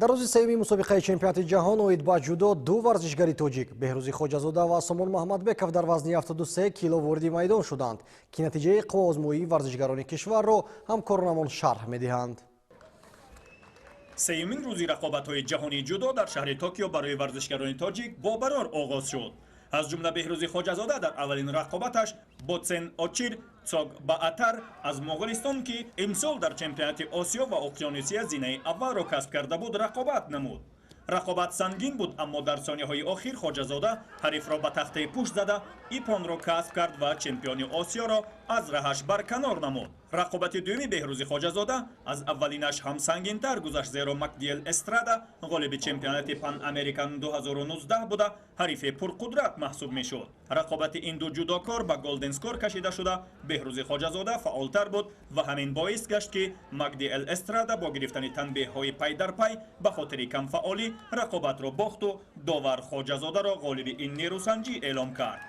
дар рӯзи сеюми мусобиқаи чемпионати ҷаҳон оид ба ҷудо ду варзишгари тоҷик беҳрӯзи хоҷазода ва Сомон Маҳмадбеков дар вазни 73 кило ворди майдон шуданд ки натиҷаи қуввоозмоии варзишгарони кишварро ҳамкоронамон шарҳ медиҳанд. сеюмин рӯзи рақобатҳои ҷаҳонии ҷудо дар шаҳри Токио барои варзишгарони тоҷик бобарор оғоз шуд. аз ҷумла беҳрӯзи хоҷазода дар аввалин рақобаташ бо Цен Очир Цог Баатар аз Моғолистон ки имсол дар чемпионати Осиё ва Уқёнусия зинаи аввалро касб карда буд рақобат намуд. рақобат сангин буд, аммо дар сониҳаҳои охир хоҷазода ҳарифро ба тахтаи пушт зада ипонро касб кард ва чемпиони Осиёро аз раҳаш барканор намуд. рақобати дуюми беҳрӯзи хоҷазода аз аввалинаш ҳам сангинтар гузашт, зеро Макдиэл Эстрада ғолиби чемпионати Пан Американ 2019 буда ҳарифи пурқудрат маҳсуб мешуд. рақобати ин ду ҷудокор ба голден скор кашида шуда беҳрӯзи хоҷазода фаъолтар буд ва ҳамин боис гашт ки Макдиэл Эстрада бо гирифтани танбеҳҳои пай дар пай ба хотири камфаъолӣ рақобатро бохту довар хоҷазодаро ғолиби ин нерӯсанҷӣ эълом кард.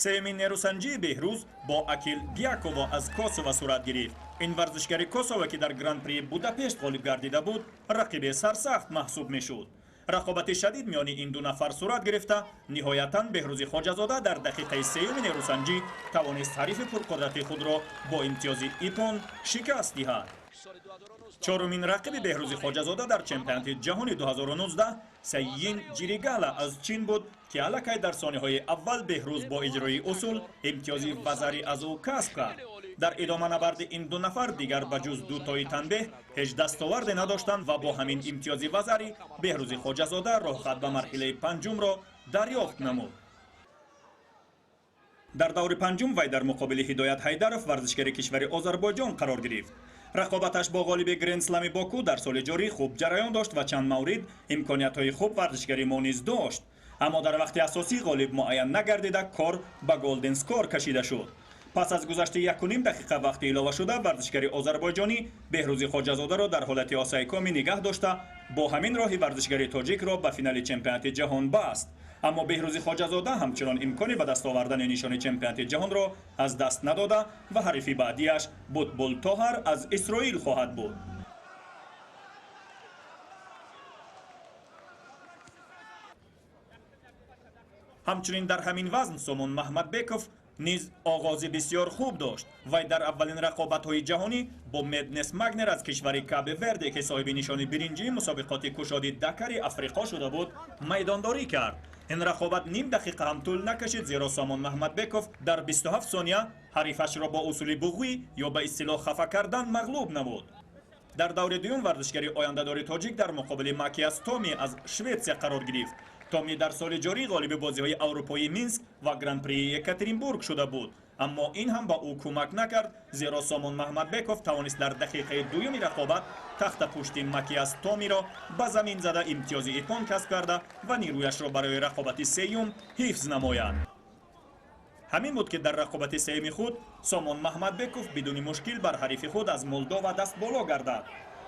сеюмин нерӯсанҷии беҳрӯз бо Акил Дьяково аз Косово сурат гирифт. ин варзишгари Косово ки дар гран-при Будапешт ғолиб гардида буд рақиби сарсахт маҳсуб мешуд. рақобати шадид миёни ин ду нафар сурат гирифта ниҳоятан беҳрӯзи хоҷазода дар дақиқаи сеюми нерӯсанҷӣ тавонист ҳарифи пурқудрати худро бо имтиёзи ипон шикаст диҳад. чорумин рақиби беҳрӯзи хоҷазода дар чемпионати ҷаҳони 2019 Сайин Ҷиригала аз Чин буд ки аллакай дар сониҳаи аввал беҳрӯз бо иҷрои усул имтиёзи вазари аз ӯ касб кард. дар идома набарди ин ду нафар дигар ба ҷуз дутои танбеҳ ҳеҷ дастоварде надоштанд ва бо ҳамин имтиёзи вазари беҳрӯзи хоҷазода роҳхат ба марҳилаи панҷумро дарёфт намуд. дар даври панҷум вай дар муқобили Ҳидоят Ҳайдаров варзишгари кишвари Озарбойҷон қарор гирифт. рақобаташ бо ғолиби Гранд-слами Боку дар соли ҷорӣ хуб ҷараён дошт ва чанд маврид имкониятҳои хуб варзишгари мо низ дошт, аммо дар вақти асосӣ ғолиб муайян нагардида кор ба голден скор кашида шуд. пас аз гузашти 1.5 дақиқа вақти иловашуда варзишгари озарбойҷонӣ беҳрӯзи хоҷазодаро дар ҳолати осайкомӣ нигаҳ дошта бо ҳамин роҳи варзишгари тоҷикро ба финали чемпионати ҷаҳон баст. аммо беҳрӯзи хоҷазода ҳамчунон имкони ба даст овардани нишони чемпионати ҷаҳонро аз даст надода ва ҳарифи баъдиаш Бутбул Тоҳар аз Исроил хоҳад буд. ҳамчунин дар ҳамин вазн Сомон Маҳмадбеков низ оғози бисёр хуб дошт. вай дар аввалин рақобатҳои ҷаҳонӣ бо Меднес Магнер аз кишвари Кабе Верде ки соҳиби нишони биринҷии мусобиқоти кушоди Дакари Африқо шуда буд майдондорӣ кард. ин рақобат ним дақиқа ҳам тӯл накашид, зеро Сомон Маҳмадбеков дар 27 сония ҳарифашро бо усули буғӣ ё ба истилоҳ хафа кардан мағлуб намуд. дар даври дуюм варзишгари ояндадори тоҷик дар муқобили Макиас Томи аз Шветсия қарор гирифт. Томи дар соли ҷорӣ ғолиби бозиҳои аврупои Минск ва гран-прии Екатеринбург шуда буд, аммо ин ҳам ба ӯ кӯмак накард, зеро Сомон Маҳмадбеков тавонист дар дақиқаи дуюми рақобат тахта пушти Макиас Томиро ба замин зада имтиёзи ипон касб карда ва нирӯяшро барои рақобати сеюм ҳифз намояд. ҳамин буд ки дар рақобати сеюми худ Сомон Маҳмадбеков бидуни мушкил бар ҳарифи худ аз Молдова даст боло гардад.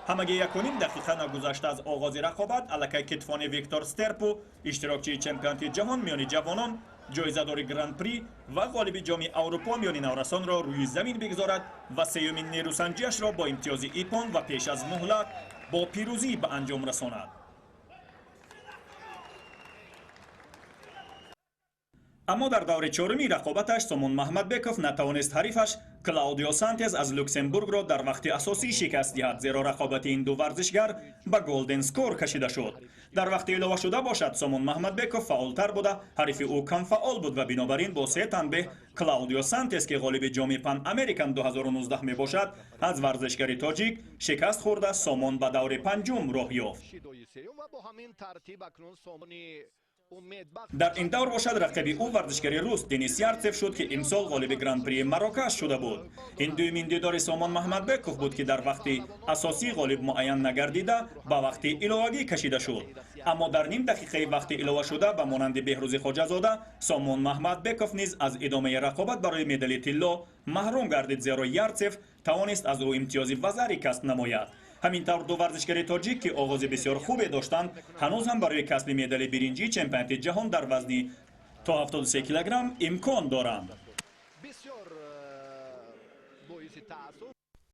ҳамаги 1.5 дақиқа нагузашта аз оғози рақобат аллакай китфони Виктор Стерпу иштирокчии чемпионати ҷаҳон миёни ҷавонон ҷоизадори гран-при ва ғолиби ҷоми Аврупо миёни наврасонро рӯи замин бигзорад ва сеюмин нерӯсанҷиашро бо имтиёзи ипон ва пеш аз муҳлат бо пирӯзӣ ба анҷом расонад. аммо дар даври чоруми рақобаташ Сомон Маҳмадбеков натавонист ҳарифаш Клаудио Сантес аз Люксембургро дар вақти асосӣ шикаст диҳад, зеро рақобати ин ду варзишгар ба голден скор кашида шуд. дар вақти илова шуда бошад Сомон Маҳмадбеков фаъолтар буда, ҳарифи ӯ камфаъол буд ва бинобар ин бо се танбеҳ Клаудио Сантес ки ғолиби ҷоми Пан Американ 2019 мебошад аз варзишгари тоҷик шикаст хӯрда Сомон ба даври панҷум роҳ ёфт. дар ин давр бошад рақиби ӯ варзишгари рус Денис Ярцев шуд ки имсол ғолиби гран-прии Марокаш шуда буд. ин дуюмин дидори Сомон Маҳмадбеков буд ки дар вақти асосӣ ғолиб муайян нагардида ба вақти иловагӣ кашида шуд. аммо дар ним дақиқаи вақти илова шуда ба монанди беҳрӯзи хоҷазода Сомон Маҳмадбеков низ аз идомаи рақобат барои медали тилло маҳрум гардид, зеро Ярцев тавонист аз ӯ имтиёзи вазари касб намояд. ҳамин тавр ду варзишгари тоҷик ки оғози бисёр хубе доштанд ҳанӯз ҳам барои касби медали биринҷии чемпионати ҷаҳон дар вазни то 73 килограмм имкон доранд.